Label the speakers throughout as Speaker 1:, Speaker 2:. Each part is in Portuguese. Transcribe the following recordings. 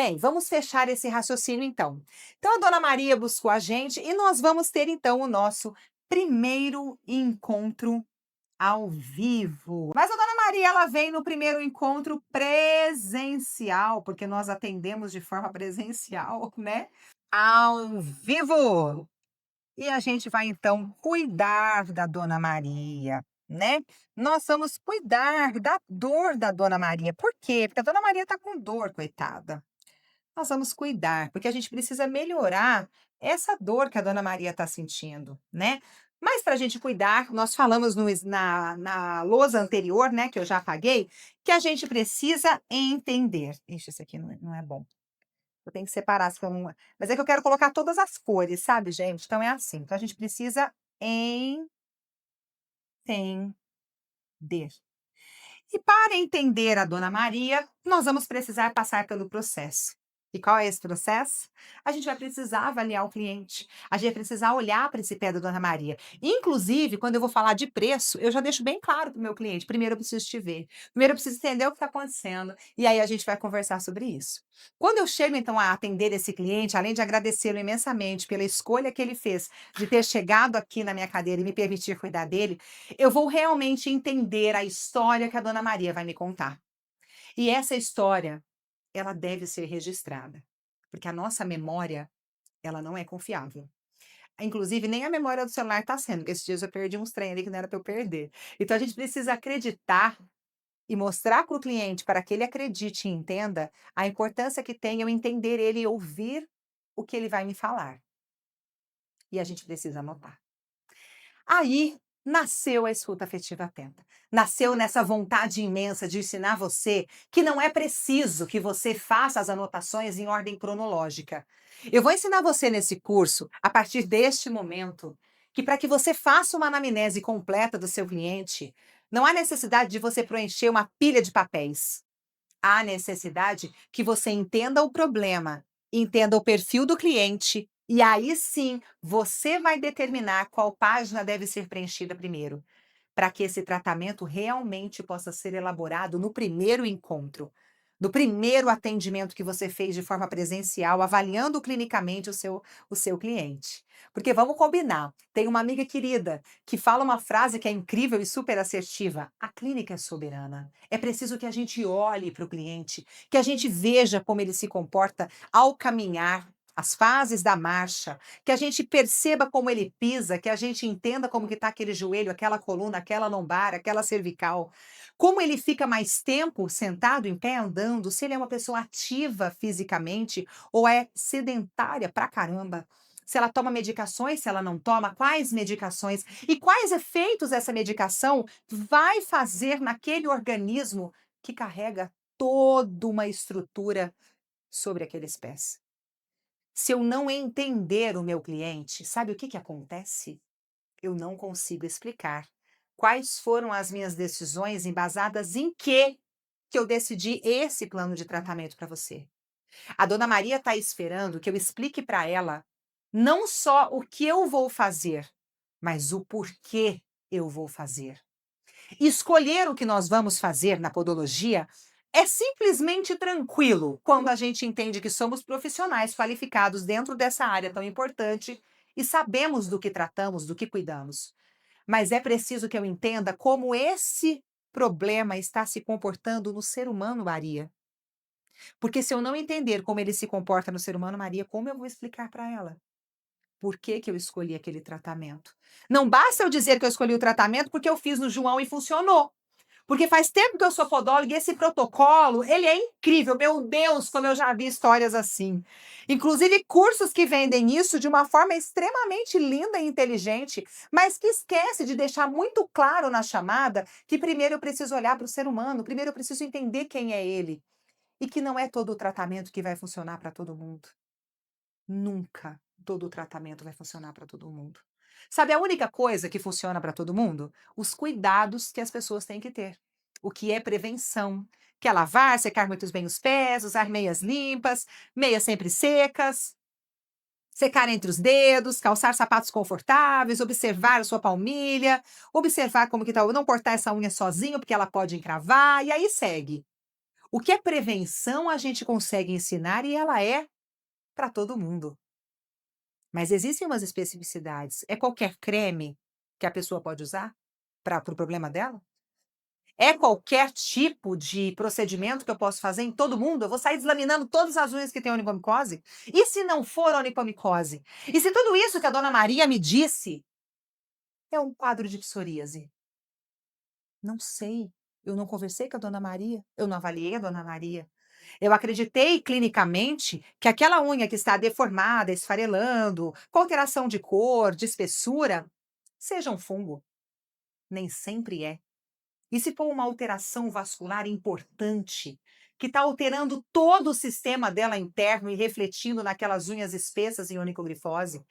Speaker 1: Bem, vamos fechar esse raciocínio então. Então, a Dona Maria buscou a gente e nós vamos ter então o nosso primeiro encontro ao vivo. Mas a Dona Maria, ela vem no primeiro encontro presencial, porque nós atendemos de forma presencial, né? Ao vivo. E a gente vai então cuidar da Dona Maria, né? Nós vamos cuidar da dor da Dona Maria. Por quê? Porque a Dona Maria tá com dor, coitada. Nós vamos cuidar, porque a gente precisa melhorar essa dor que a Dona Maria está sentindo, né? Mas para a gente cuidar, nós falamos na lousa anterior, né, que eu já apaguei, que a gente precisa entender. Ixi, esse aqui não é bom. Eu tenho que separar, se eu não... Mas é que eu quero colocar todas as cores, sabe, gente? Então é assim. Então a gente precisa entender. E para entender a Dona Maria, nós vamos precisar passar pelo processo. E qual é esse processo? A gente vai precisar avaliar o cliente. A gente vai precisar olhar para esse pé da Dona Maria. Inclusive, quando eu vou falar de preço, eu já deixo bem claro para o meu cliente. Primeiro eu preciso te ver. Primeiro eu preciso entender o que está acontecendo. E aí a gente vai conversar sobre isso. Quando eu chego, então, a atender esse cliente, além de agradecê-lo imensamente pela escolha que ele fez de ter chegado aqui na minha cadeira e me permitir cuidar dele, eu vou realmente entender a história que a Dona Maria vai me contar. E essa história, ela deve ser registrada, porque a nossa memória, ela não é confiável. Inclusive, nem a memória do celular está sendo, porque esses dias eu perdi uns trem ali que não era para eu perder. Então, a gente precisa acreditar e mostrar para o cliente, para que ele acredite e entenda a importância que tem eu entender ele e ouvir o que ele vai me falar. E a gente precisa anotar. Aí nasceu a escuta afetiva atenta. Nasceu nessa vontade imensa de ensinar você que não é preciso que você faça as anotações em ordem cronológica. Eu vou ensinar você nesse curso, a partir deste momento, que para que você faça uma anamnese completa do seu cliente, não há necessidade de você preencher uma pilha de papéis. Há necessidade que você entenda o problema, entenda o perfil do cliente, e aí sim você vai determinar qual página deve ser preenchida primeiro, para que esse tratamento realmente possa ser elaborado no primeiro encontro, no primeiro atendimento que você fez de forma presencial, avaliando clinicamente o seu cliente. Porque vamos combinar, tem uma amiga querida que fala uma frase que é incrível e super assertiva: a clínica é soberana. É preciso que a gente olhe para o cliente, que a gente veja como ele se comporta ao caminhar, as fases da marcha, que a gente perceba como ele pisa, que a gente entenda como que está aquele joelho, aquela coluna, aquela lombar, aquela cervical, como ele fica mais tempo sentado, em pé, andando, se ele é uma pessoa ativa fisicamente ou é sedentária pra caramba. Se ela toma medicações, se ela não toma, quais medicações e quais efeitos essa medicação vai fazer naquele organismo que carrega toda uma estrutura sobre aqueles pés. Se eu não entender o meu cliente, sabe o que acontece? Eu não consigo explicar quais foram as minhas decisões embasadas em que eu decidi esse plano de tratamento para você. A Dona Maria está esperando que eu explique para ela não só o que eu vou fazer, mas o porquê eu vou fazer. Escolher o que nós vamos fazer na podologia é simplesmente tranquilo quando a gente entende que somos profissionais qualificados dentro dessa área tão importante e sabemos do que tratamos, do que cuidamos. Mas é preciso que eu entenda como esse problema está se comportando no ser humano, Maria. Porque se eu não entender como ele se comporta no ser humano, Maria, como eu vou explicar para ela? Por que que eu escolhi aquele tratamento? Não basta eu dizer que eu escolhi o tratamento porque eu fiz no João e funcionou. Porque faz tempo que eu sou podóloga e esse protocolo, ele é incrível. Meu Deus, como eu já vi histórias assim. Inclusive cursos que vendem isso de uma forma extremamente linda e inteligente, mas que esquece de deixar muito claro na chamada que primeiro eu preciso olhar para o ser humano, primeiro eu preciso entender quem é ele. E que não é todo o tratamento que vai funcionar para todo mundo. Nunca todo o tratamento vai funcionar para todo mundo. Sabe a única coisa que funciona para todo mundo? Os cuidados que as pessoas têm que ter. O que é prevenção, que é lavar, secar muito bem os pés, usar meias limpas, meias sempre secas, secar entre os dedos, calçar sapatos confortáveis, observar a sua palmilha, observar como que tá, não cortar essa unha sozinho porque ela pode encravar e aí segue. O que é prevenção a gente consegue ensinar e ela é para todo mundo. Mas existem umas especificidades. É qualquer creme que a pessoa pode usar para o problema dela? É qualquer tipo de procedimento que eu posso fazer em todo mundo? Eu vou sair deslaminando todas as unhas que têm onicomiose? E se não for onicomiose? E se tudo isso que a dona Maria me disse é um quadro de psoríase? Não sei. Eu não conversei com a dona Maria, eu não avaliei a dona Maria. Eu acreditei clinicamente que aquela unha que está deformada, esfarelando, com alteração de cor, de espessura, seja um fungo. Nem sempre é. E se for uma alteração vascular importante, que está alterando todo o sistema dela interno e refletindo naquelas unhas espessas em onicogrifose,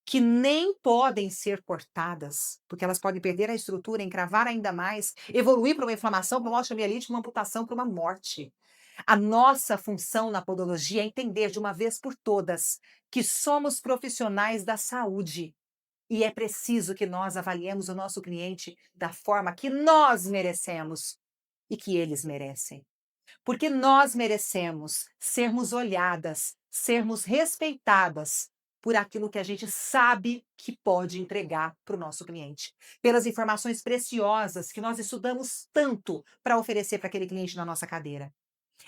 Speaker 1: que nem podem ser cortadas, porque elas podem perder a estrutura, encravar ainda mais, evoluir para uma inflamação, para uma osteomielite, uma amputação, para uma morte. A nossa função na podologia é entender de uma vez por todas que somos profissionais da saúde e é preciso que nós avaliemos o nosso cliente da forma que nós merecemos e que eles merecem. Porque nós merecemos sermos olhadas, sermos respeitadas por aquilo que a gente sabe que pode entregar para o nosso cliente, pelas informações preciosas que nós estudamos tanto para oferecer para aquele cliente na nossa cadeira.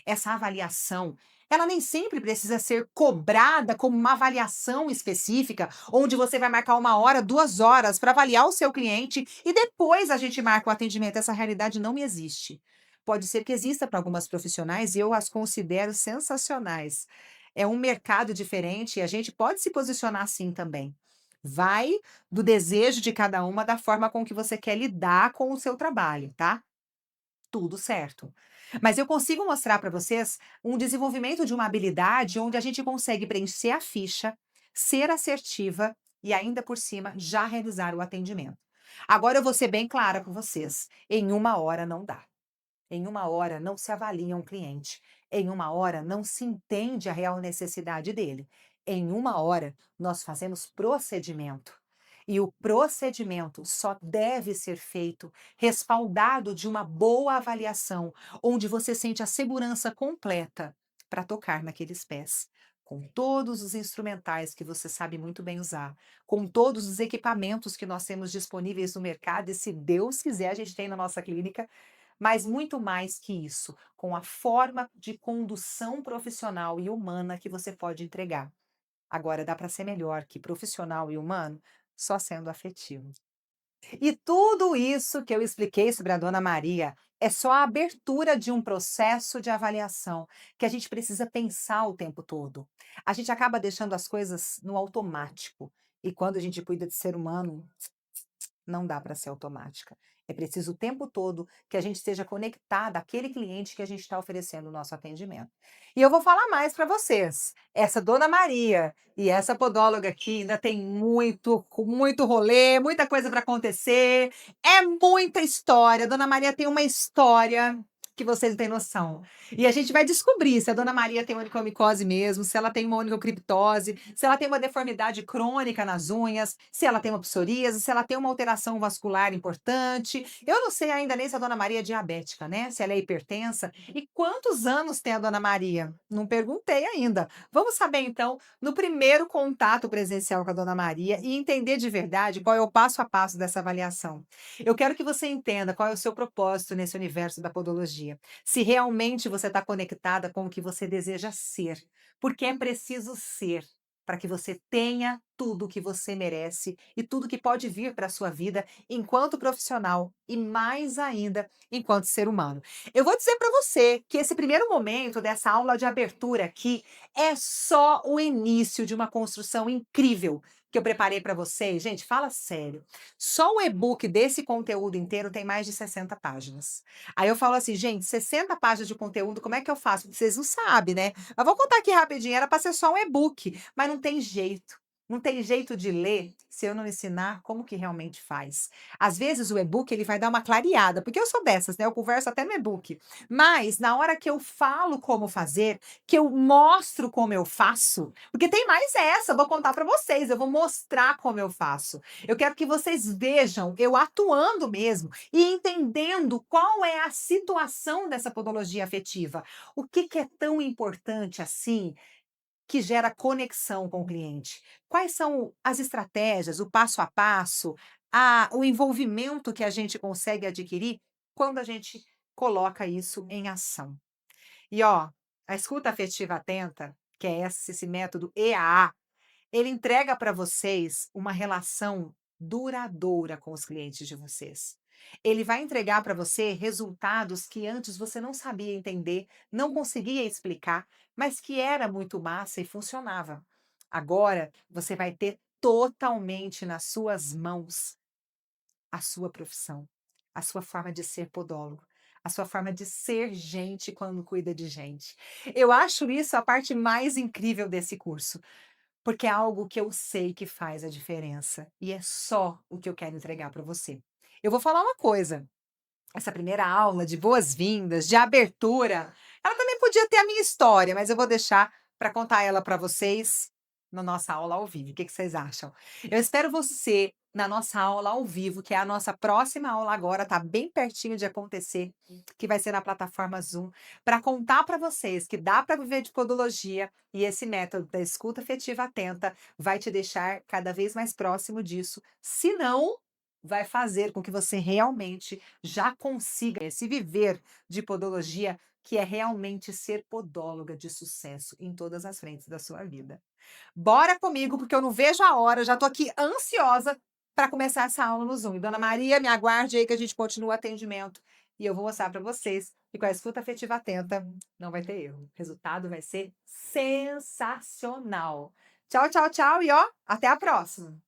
Speaker 1: Essa avaliação, ela nem sempre precisa ser cobrada como uma avaliação específica, onde você vai marcar 1 hora, 2 horas para avaliar o seu cliente e depois a gente marca o atendimento. Essa realidade não me existe. Pode ser que exista para algumas profissionais e eu as considero sensacionais. É um mercado diferente e a gente pode se posicionar assim também. Vai do desejo de cada uma, da forma com que você quer lidar com o seu trabalho, tá? Tudo certo. Mas eu consigo mostrar para vocês um desenvolvimento de uma habilidade onde a gente consegue preencher a ficha, ser assertiva e ainda por cima já realizar o atendimento. Agora eu vou ser bem clara com vocês, em 1 hora não dá. Em 1 hora não se avalia um cliente. Em 1 hora não se entende a real necessidade dele. Em 1 hora nós fazemos procedimento. E o procedimento só deve ser feito respaldado de uma boa avaliação, onde você sente a segurança completa para tocar naqueles pés. Com todos os instrumentais que você sabe muito bem usar, com todos os equipamentos que nós temos disponíveis no mercado, e se Deus quiser, a gente tem na nossa clínica, mas muito mais que isso, com a forma de condução profissional e humana que você pode entregar. Agora, dá para ser melhor que profissional e humano só sendo afetivo. E tudo isso que eu expliquei sobre a Dona Maria é só a abertura de um processo de avaliação que a gente precisa pensar o tempo todo. A gente acaba deixando as coisas no automático. E quando a gente cuida de ser humano, não dá para ser automática. É preciso o tempo todo que a gente esteja conectada àquele cliente que a gente está oferecendo o nosso atendimento. E eu vou falar mais para vocês. Essa Dona Maria e essa podóloga aqui ainda tem muito rolê, muita coisa para acontecer. É muita história. Dona Maria tem uma história que vocês não têm noção. E a gente vai descobrir se a Dona Maria tem onicomiose mesmo, se ela tem uma onicocriptose, se ela tem uma deformidade crônica nas unhas, se ela tem uma psoríase, se ela tem uma alteração vascular importante. Eu não sei ainda nem se a Dona Maria é diabética, né? Se ela é hipertensa. E quantos anos tem a Dona Maria? Não perguntei ainda. Vamos saber então no primeiro contato presencial com a Dona Maria e entender de verdade qual é o passo a passo dessa avaliação. Eu quero que você entenda qual é o seu propósito nesse universo da podologia. Se realmente você está conectada com o que você deseja ser, porque é preciso ser para que você tenha tudo o que você merece e tudo que pode vir para a sua vida enquanto profissional e mais ainda enquanto ser humano. Eu vou dizer para você que esse primeiro momento dessa aula de abertura aqui é só o início de uma construção incrível que eu preparei para vocês. Gente, fala sério. Só o e-book desse conteúdo inteiro tem mais de 60 páginas. Aí eu falo assim, gente, 60 páginas de conteúdo, como é que eu faço? Vocês não sabem, né? Mas vou contar aqui rapidinho, era para ser só um e-book, mas não tem jeito. Não tem jeito de ler se eu não ensinar como que realmente faz. Às vezes o e-book ele vai dar uma clareada, porque eu sou dessas, né, eu converso até no e-book. Mas na hora que eu falo como fazer, que eu mostro como eu faço, porque tem mais essa, eu vou contar para vocês, eu vou mostrar como eu faço. Eu quero que vocês vejam eu atuando mesmo e entendendo qual é a situação dessa podologia afetiva. O que que é tão importante assim que gera conexão com o cliente? Quais são as estratégias, o passo a passo, o envolvimento que a gente consegue adquirir quando a gente coloca isso em ação? E ó, a escuta afetiva atenta, que é esse método EAA, ele entrega para vocês uma relação duradoura com os clientes de vocês. Ele vai entregar para você resultados que antes você não sabia entender, não conseguia explicar, mas que era muito massa e funcionava. Agora você vai ter totalmente nas suas mãos a sua profissão, a sua forma de ser podólogo, a sua forma de ser gente quando cuida de gente. Eu acho isso a parte mais incrível desse curso. Porque é algo que eu sei que faz a diferença, e é só o que eu quero entregar para você. Eu vou falar uma coisa, essa primeira aula de boas-vindas, de abertura, ela também podia ter a minha história, mas eu vou deixar para contar ela para vocês na nossa aula ao vivo. O que que vocês acham? Eu espero você na nossa aula ao vivo, que é a nossa próxima aula agora, tá bem pertinho de acontecer, que vai ser na plataforma Zoom, para contar para vocês que dá para viver de podologia e esse método da escuta afetiva atenta vai te deixar cada vez mais próximo disso. Se não, vai fazer com que você realmente já consiga esse viver de podologia, que é realmente ser podóloga de sucesso em todas as frentes da sua vida. Bora comigo, porque eu não vejo a hora, já tô aqui ansiosa para começar essa aula no Zoom. E dona Maria, me aguarde aí que a gente continua o atendimento e eu vou mostrar para vocês que com a escuta afetiva atenta não vai ter erro. O resultado vai ser sensacional. Tchau, tchau, tchau e ó, até a próxima.